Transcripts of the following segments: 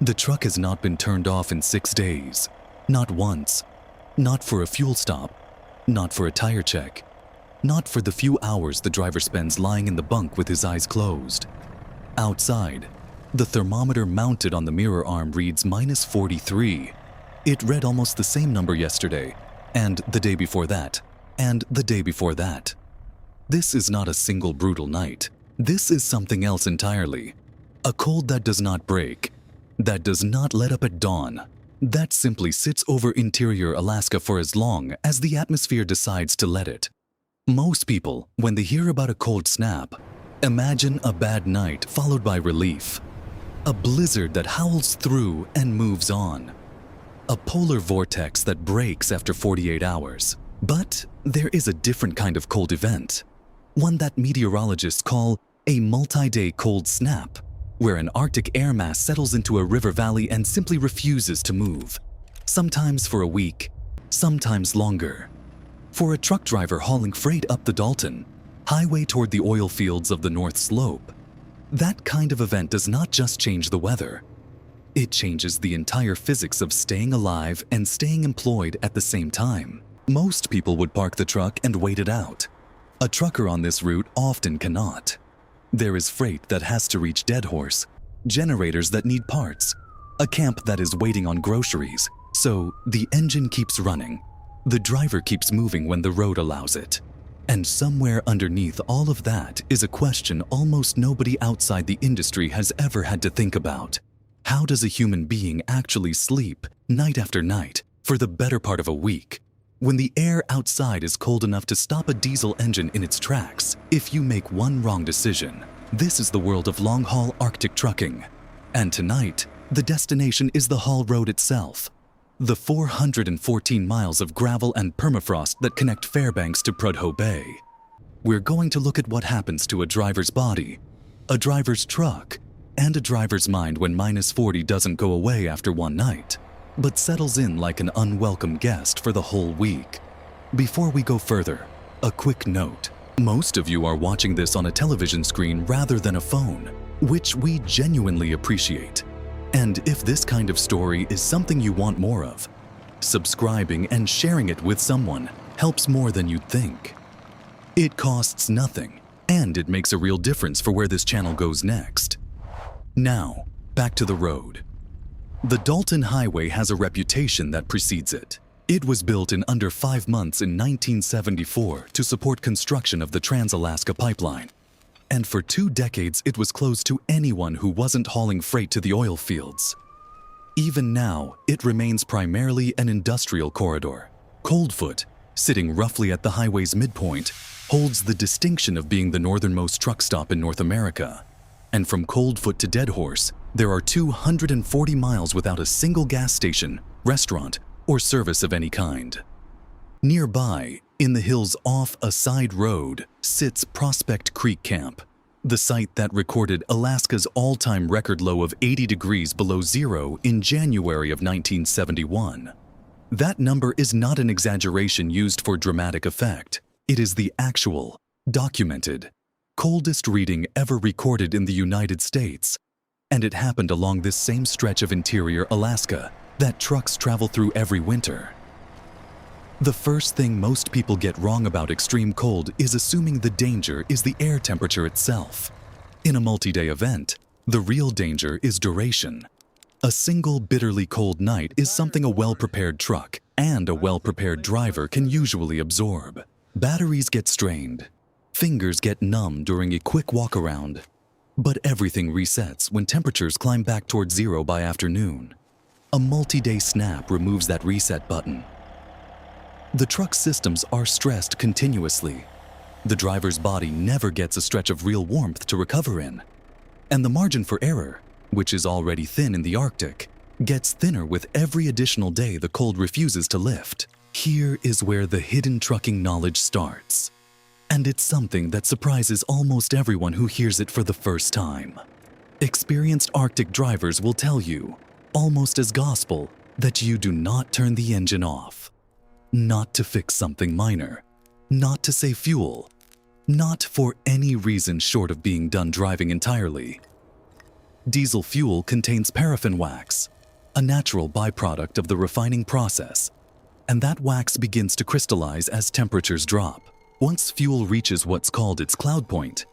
The truck has not been turned off in 6 days. Not once. Not for a fuel stop. Not for a tire check. Not for the few hours the driver spends lying in the bunk with his eyes closed. Outside, the thermometer mounted on the mirror arm reads -43. It read almost the same number yesterday, and the day before that, and the day before that. This is not a single brutal night. This is something else entirely. A cold that does not break, that does not let up at dawn, that simply sits over interior Alaska for as long as the atmosphere decides to let it. Most people, when they hear about a cold snap, imagine a bad night followed by relief. A blizzard that howls through and moves on. A polar vortex that breaks after 48 hours. But there is a different kind of cold event. One that meteorologists call a multi-day cold snap, where an Arctic air mass settles into a river valley and simply refuses to move. Sometimes for a week, sometimes longer. For a truck driver hauling freight up the Dalton Highway toward the oil fields of the North Slope, that kind of event does not just change the weather. It changes the entire physics of staying alive and staying employed at the same time. Most people would park the truck and wait it out. A trucker on this route often cannot. There is freight that has to reach Deadhorse, generators that need parts, a camp that is waiting on groceries, so the engine keeps running. The driver keeps moving when the road allows it. And somewhere underneath all of that is a question almost nobody outside the industry has ever had to think about. How does a human being actually sleep night after night for the better part of a week, when the air outside is cold enough to stop a diesel engine in its tracks if you make one wrong decision? This is the world of long-haul Arctic trucking. And tonight, the destination is the haul road itself. The 414 miles of gravel and permafrost that connect Fairbanks to Prudhoe Bay. We're going to look at what happens to a driver's body, a driver's truck, and a driver's mind when -40 doesn't go away after one night, but settles in like an unwelcome guest for the whole week. Before we go further, a quick note. Most of you are watching this on a television screen rather than a phone, which we genuinely appreciate. And if this kind of story is something you want more of, subscribing and sharing it with someone helps more than you'd think. It costs nothing, and it makes a real difference for where this channel goes next. Now, back to the road. The Dalton Highway has a reputation that precedes it. It was built in under 5 months in 1974 to support construction of the Trans-Alaska Pipeline. And for 2 decades, it was closed to anyone who wasn't hauling freight to the oil fields. Even now, it remains primarily an industrial corridor. Coldfoot, sitting roughly at the highway's midpoint, holds the distinction of being the northernmost truck stop in North America. And from Coldfoot to Deadhorse, there are 240 miles without a single gas station, restaurant, or service of any kind. Nearby, in the hills off a side road, sits Prospect Creek Camp, the site that recorded Alaska's all-time record low of 80 degrees below zero in January of 1971. That number is not an exaggeration used for dramatic effect. It is the actual, documented, coldest reading ever recorded in the United States. And it happened along this same stretch of interior Alaska that trucks travel through every winter. The first thing most people get wrong about extreme cold is assuming the danger is the air temperature itself. In a multi-day event, the real danger is duration. A single bitterly cold night is something a well-prepared truck and a well-prepared driver can usually absorb. Batteries get strained. Fingers get numb during a quick walk-around. But everything resets when temperatures climb back toward zero by afternoon. A multi-day snap removes that reset button. The truck's systems are stressed continuously. The driver's body never gets a stretch of real warmth to recover in. And the margin for error, which is already thin in the Arctic, gets thinner with every additional day the cold refuses to lift. Here is where the hidden trucking knowledge starts. And it's something that surprises almost everyone who hears it for the first time. Experienced Arctic drivers will tell you, almost as gospel, that you do not turn the engine off. Not to fix something minor, not to save fuel, not for any reason short of being done driving entirely. Diesel fuel contains paraffin wax, a natural byproduct of the refining process, and that wax begins to crystallize as temperatures drop. Once fuel reaches what's called its cloud point,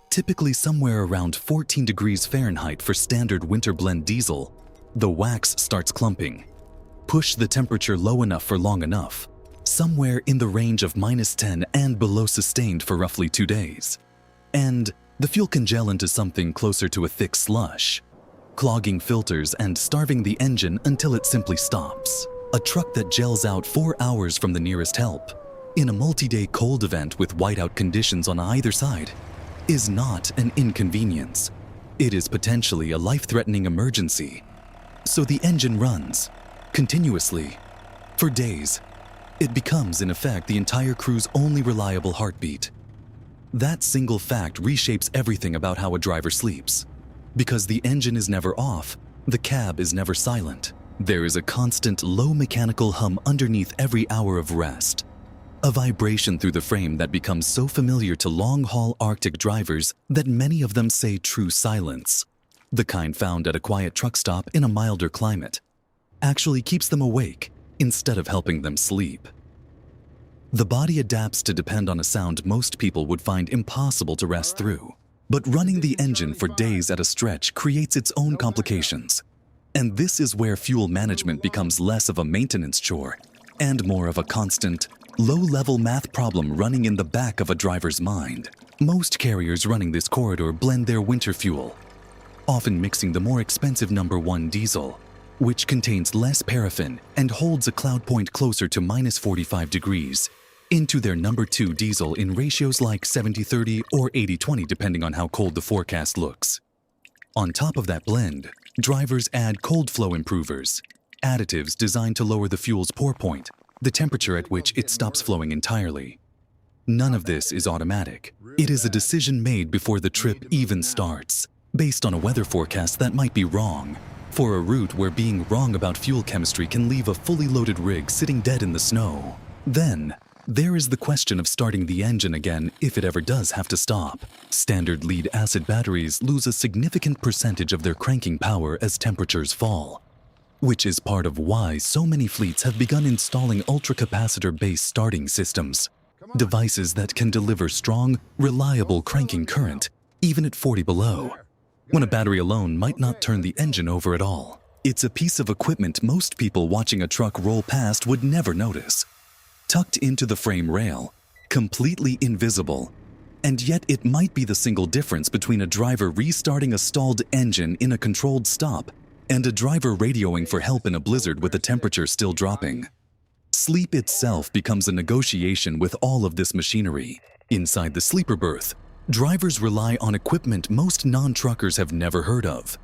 typically somewhere around 14 degrees Fahrenheit for standard winter blend diesel, the wax starts clumping. Push the temperature low enough for long enough, somewhere in the range of -10 and below sustained for roughly 2 days. And the fuel can gel into something closer to a thick slush, clogging filters and starving the engine until it simply stops. A truck that gels out 4 hours from the nearest help, in a multi-day cold event with whiteout conditions on either side, is not an inconvenience. It is potentially a life-threatening emergency. So the engine runs, continuously, for days. It becomes, in effect, the entire crew's only reliable heartbeat. That single fact reshapes everything about how a driver sleeps. Because the engine is never off, the cab is never silent. There is a constant low mechanical hum underneath every hour of rest. A vibration through the frame that becomes so familiar to long-haul Arctic drivers that many of them say true silence, the kind found at a quiet truck stop in a milder climate, actually keeps them awake instead of helping them sleep. The body adapts to depend on a sound most people would find impossible to rest through. But running the engine for days at a stretch creates its own complications. And this is where fuel management becomes less of a maintenance chore and more of a constant, low-level math problem running in the back of a driver's mind. Most carriers running this corridor blend their winter fuel, often mixing the more expensive number 1 diesel, which contains less paraffin and holds a cloud point closer to -45 degrees, into their number 2 diesel in ratios like 70-30 or 80-20 depending on how cold the forecast looks. On top of that blend, drivers add cold flow improvers, additives designed to lower the fuel's pour point, the temperature at which it stops flowing entirely. None of this is automatic. It is a decision made before the trip even starts, based on a weather forecast that might be wrong, for a route where being wrong about fuel chemistry can leave a fully loaded rig sitting dead in the snow. Then, there is the question of starting the engine again if it ever does have to stop. Standard lead-acid batteries lose a significant percentage of their cranking power as temperatures fall, which is part of why so many fleets have begun installing ultracapacitor-based starting systems, devices that can deliver strong, reliable cranking current, even at 40 below, when a battery alone might not turn the engine over at all. It's a piece of equipment most people watching a truck roll past would never notice. Tucked into the frame rail, completely invisible, and yet it might be the single difference between a driver restarting a stalled engine in a controlled stop and a driver radioing for help in a blizzard with the temperature still dropping. Sleep itself becomes a negotiation with all of this machinery. Inside the sleeper berth, drivers rely on equipment most non-truckers have never heard of.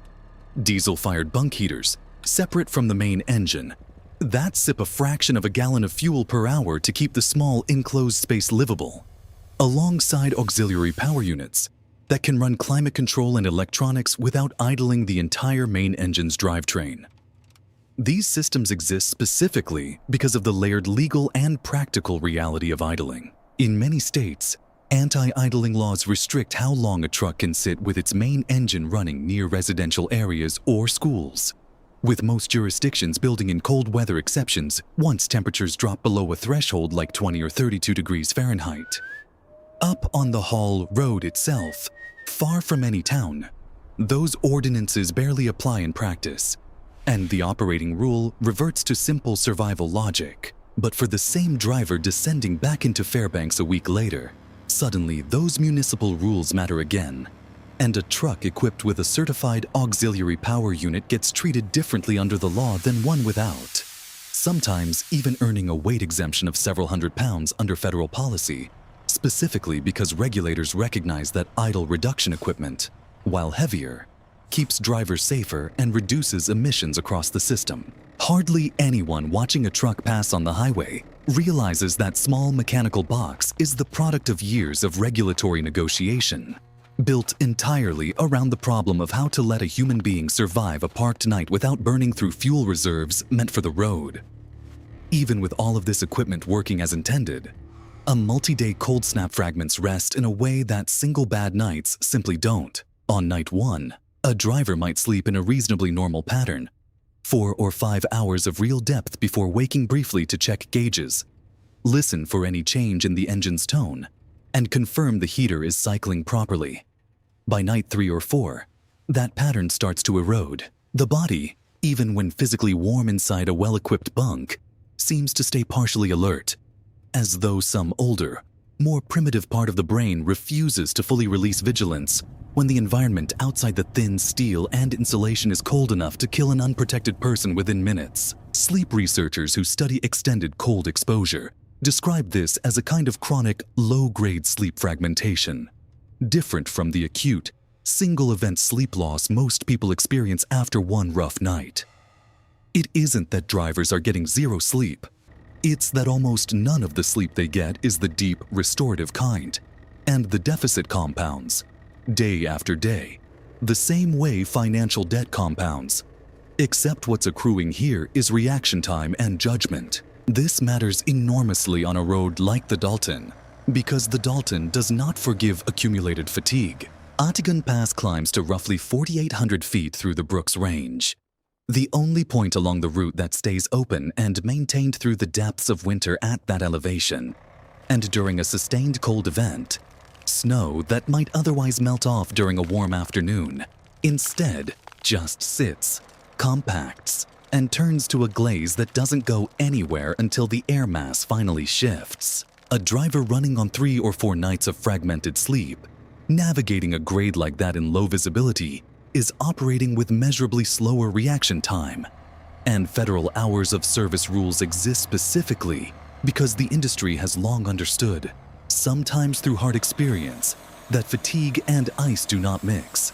Diesel-fired bunk heaters, separate from the main engine, that sip a fraction of a gallon of fuel per hour to keep the small enclosed space livable, alongside auxiliary power units that can run climate control and electronics without idling the entire main engine's drivetrain. These systems exist specifically because of the layered legal and practical reality of idling. In many states, anti-idling laws restrict how long a truck can sit with its main engine running near residential areas or schools, with most jurisdictions building in cold weather exceptions once temperatures drop below a threshold like 20 or 32 degrees Fahrenheit. Up on the Hall Road itself, far from any town, those ordinances barely apply in practice, and the operating rule reverts to simple survival logic. But for the same driver descending back into Fairbanks a week later, suddenly those municipal rules matter again, and a truck equipped with a certified auxiliary power unit gets treated differently under the law than one without, sometimes even earning a weight exemption of several hundred pounds under federal policy, specifically because regulators recognize that idle reduction equipment, while heavier, keeps drivers safer and reduces emissions across the system. Hardly anyone watching a truck pass on the highway realizes that small mechanical box is the product of years of regulatory negotiation, built entirely around the problem of how to let a human being survive a parked night without burning through fuel reserves meant for the road. Even with all of this equipment working as intended, a multi-day cold snap fragments rest in a way that single bad nights simply don't. On night 1, A driver might sleep in a reasonably normal pattern, 4 or 5 hours of real depth before waking briefly to check gauges, listen for any change in the engine's tone, and confirm the heater is cycling properly. By night 3 or 4, that pattern starts to erode. The body, even when physically warm inside a well-equipped bunk, seems to stay partially alert, as though some older, more primitive part of the brain refuses to fully release vigilance when the environment outside the thin steel and insulation is cold enough to kill an unprotected person within minutes. Sleep researchers who study extended cold exposure describe this as a kind of chronic, low-grade sleep fragmentation, different from the acute, single-event sleep loss most people experience after one rough night. It isn't that drivers are getting zero sleep. It's that almost none of the sleep they get is the deep, restorative kind, and the deficit compounds, day after day, the same way financial debt compounds. Except what's accruing here is reaction time and judgment. This matters enormously on a road like the Dalton, because the Dalton does not forgive accumulated fatigue. Ottigan Pass climbs to roughly 4,800 feet through the Brooks Range, the only point along the route that stays open and maintained through the depths of winter at that elevation. And during a sustained cold event, snow that might otherwise melt off during a warm afternoon instead just sits, compacts, and turns to a glaze that doesn't go anywhere until the air mass finally shifts. A driver running on 3 or 4 nights of fragmented sleep, navigating a grade like that in low visibility, is operating with measurably slower reaction time. And federal hours of service rules exist specifically because the industry has long understood, sometimes through hard experience, that fatigue and ice do not mix.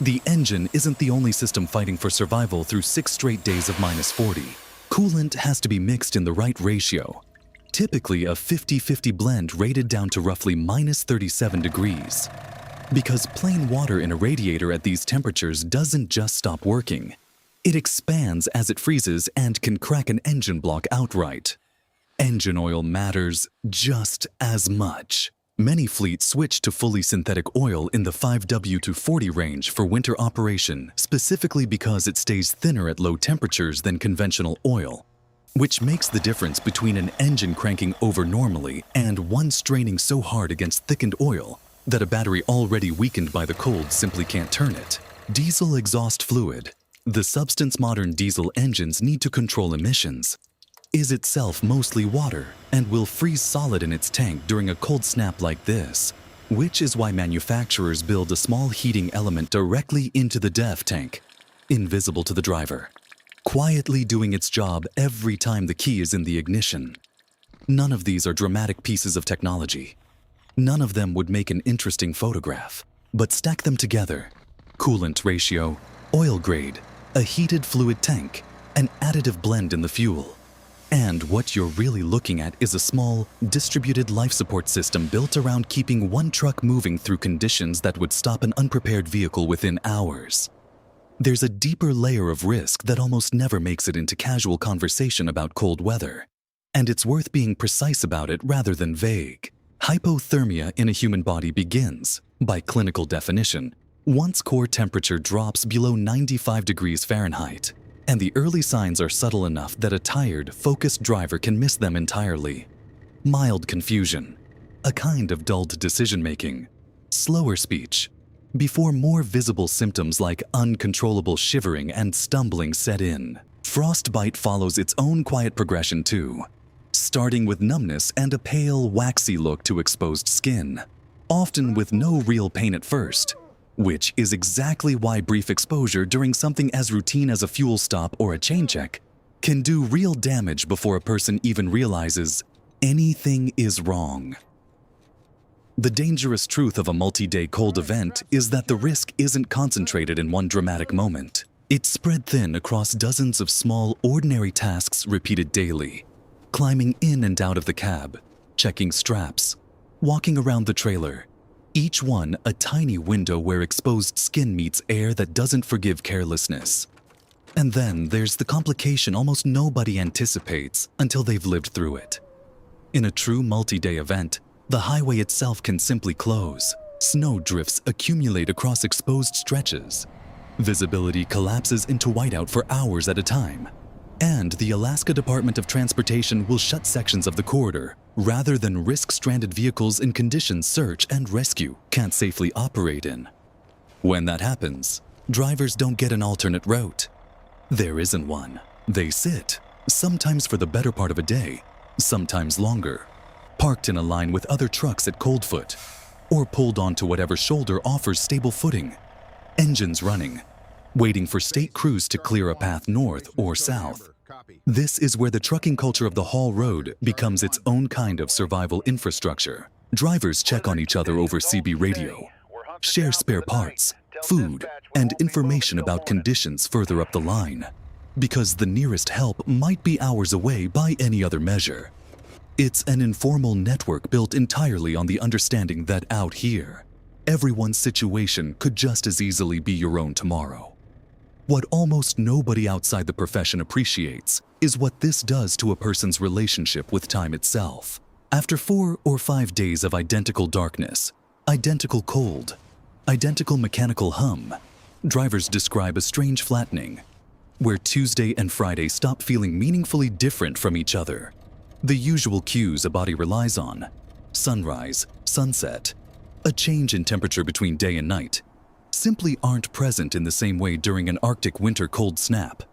The engine isn't the only system fighting for survival through 6 straight days of -40. Coolant has to be mixed in the right ratio, typically a 50-50 blend rated down to roughly -37 degrees. Because plain water in a radiator at these temperatures doesn't just stop working. It expands as it freezes and can crack an engine block outright. Engine oil matters just as much. Many fleets switch to fully synthetic oil in the 5W to 40 range for winter operation, specifically because it stays thinner at low temperatures than conventional oil, which makes the difference between an engine cranking over normally and one straining so hard against thickened oil that a battery already weakened by the cold simply can't turn it. Diesel exhaust fluid, the substance modern diesel engines need to control emissions, is itself mostly water and will freeze solid in its tank during a cold snap like this, which is why manufacturers build a small heating element directly into the DEF tank, invisible to the driver, quietly doing its job every time the key is in the ignition. None of these are dramatic pieces of technology. None of them would make an interesting photograph, but stack them together: coolant ratio, oil grade, a heated fluid tank, an additive blend in the fuel. And what you're really looking at is a small, distributed life support system built around keeping one truck moving through conditions that would stop an unprepared vehicle within hours. There's a deeper layer of risk that almost never makes it into casual conversation about cold weather, and it's worth being precise about it rather than vague. Hypothermia in a human body begins, by clinical definition, once core temperature drops below 95 degrees Fahrenheit, and the early signs are subtle enough that a tired, focused driver can miss them entirely. Mild confusion, a kind of dulled decision-making, slower speech, before more visible symptoms like uncontrollable shivering and stumbling set in. Frostbite follows its own quiet progression too, starting with numbness and a pale, waxy look to exposed skin, often with no real pain at first, which is exactly why brief exposure during something as routine as a fuel stop or a chain check can do real damage before a person even realizes anything is wrong. The dangerous truth of a multi-day cold event is that the risk isn't concentrated in one dramatic moment. It's spread thin across dozens of small, ordinary tasks repeated daily. Climbing in and out of the cab, checking straps, walking around the trailer, each one a tiny window where exposed skin meets air that doesn't forgive carelessness. And then there's the complication almost nobody anticipates until they've lived through it. In a true multi-day event, the highway itself can simply close. Snow drifts accumulate across exposed stretches, Visibility collapses into whiteout for hours at a time. And the Alaska Department of Transportation will shut sections of the corridor rather than risk stranded vehicles in conditions search and rescue can't safely operate in. When that happens, drivers don't get an alternate route. There isn't one. They sit, sometimes for the better part of a day, sometimes longer, parked in a line with other trucks at Coldfoot, or pulled onto whatever shoulder offers stable footing, engines running, waiting for state crews to clear a path north or south. This is where the trucking culture of the haul road becomes its own kind of survival infrastructure. Drivers check on each other over CB radio, share spare parts, food, and information about conditions further up the line, because the nearest help might be hours away by any other measure. It's an informal network built entirely on the understanding that out here, everyone's situation could just as easily be your own tomorrow. What almost nobody outside the profession appreciates is what this does to a person's relationship with time itself. After 4 or 5 days of identical darkness, identical cold, identical mechanical hum, drivers describe a strange flattening, where Tuesday and Friday stop feeling meaningfully different from each other. The usual cues a body relies on: sunrise, sunset, a change in temperature between day and night, simply aren't present in the same way during an Arctic winter cold snap,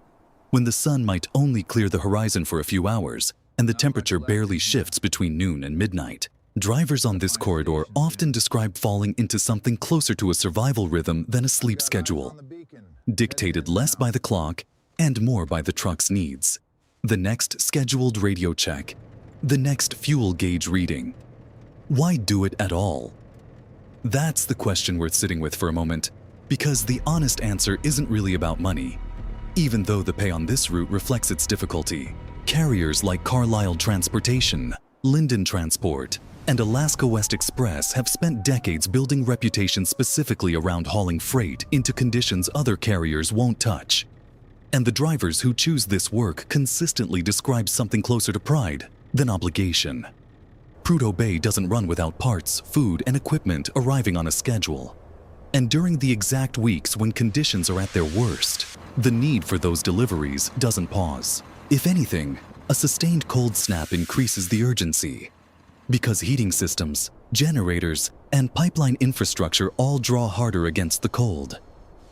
when the sun might only clear the horizon for a few hours and the temperature barely shifts between noon and midnight. Drivers on this corridor often describe falling into something closer to a survival rhythm than a sleep schedule, dictated less by the clock and more by the truck's needs. The next scheduled radio check, the next fuel gauge reading. Why do it at all? That's the question worth sitting with for a moment, because the honest answer isn't really about money. Even though the pay on this route reflects its difficulty, carriers like Carlisle Transportation, Linden Transport, and Alaska West Express have spent decades building reputations specifically around hauling freight into conditions other carriers won't touch. And the drivers who choose this work consistently describe something closer to pride than obligation. Prudhoe Bay doesn't run without parts, food, and equipment arriving on a schedule. And during the exact weeks when conditions are at their worst, the need for those deliveries doesn't pause. If anything, a sustained cold snap increases the urgency, because heating systems, generators, and pipeline infrastructure all draw harder against the cold.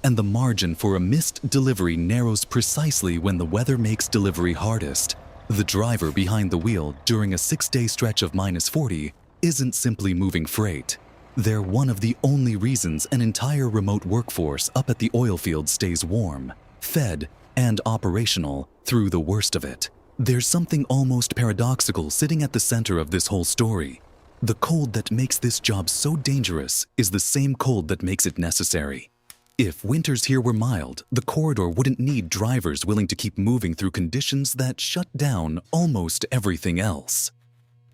And the margin for a missed delivery narrows precisely when the weather makes delivery hardest. The driver behind the wheel during a 6-day stretch of -40 isn't simply moving freight. They're one of the only reasons an entire remote workforce up at the oil field stays warm, fed, and operational through the worst of it. There's something almost paradoxical sitting at the center of this whole story. The cold that makes this job so dangerous is the same cold that makes it necessary. If winters here were mild, the corridor wouldn't need drivers willing to keep moving through conditions that shut down almost everything else.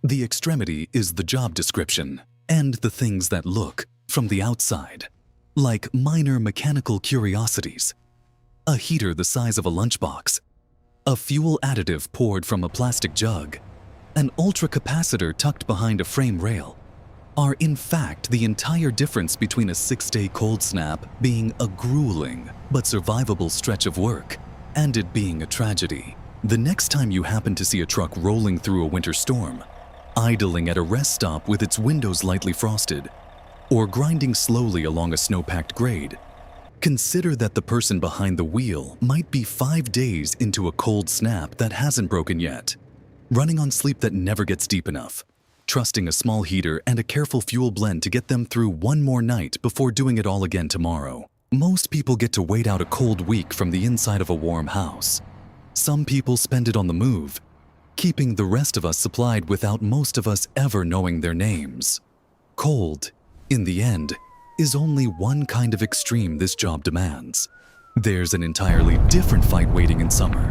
The extremity is the job description, and the things that look, from the outside, like minor mechanical curiosities. A heater the size of a lunchbox, a fuel additive poured from a plastic jug, an ultracapacitor tucked behind a frame rail, are in fact the entire difference between a 6-day cold snap being a grueling but survivable stretch of work and it being a tragedy. The next time you happen to see a truck rolling through a winter storm, idling at a rest stop with its windows lightly frosted, or grinding slowly along a snow-packed grade, consider that the person behind the wheel might be 5 days into a cold snap that hasn't broken yet, running on sleep that never gets deep enough, trusting a small heater and a careful fuel blend to get them through one more night before doing it all again tomorrow. Most people get to wait out a cold week from the inside of a warm house. Some people spend it on the move, keeping the rest of us supplied without most of us ever knowing their names. Cold, in the end, is only one kind of extreme this job demands. There's an entirely different fight waiting in summer,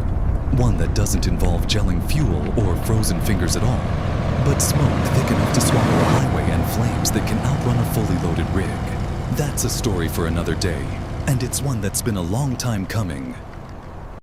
one that doesn't involve gelling fuel or frozen fingers at all, but smoke thick enough to swallow a highway and flames that can outrun a fully loaded rig. That's a story for another day, and it's one that's been a long time coming.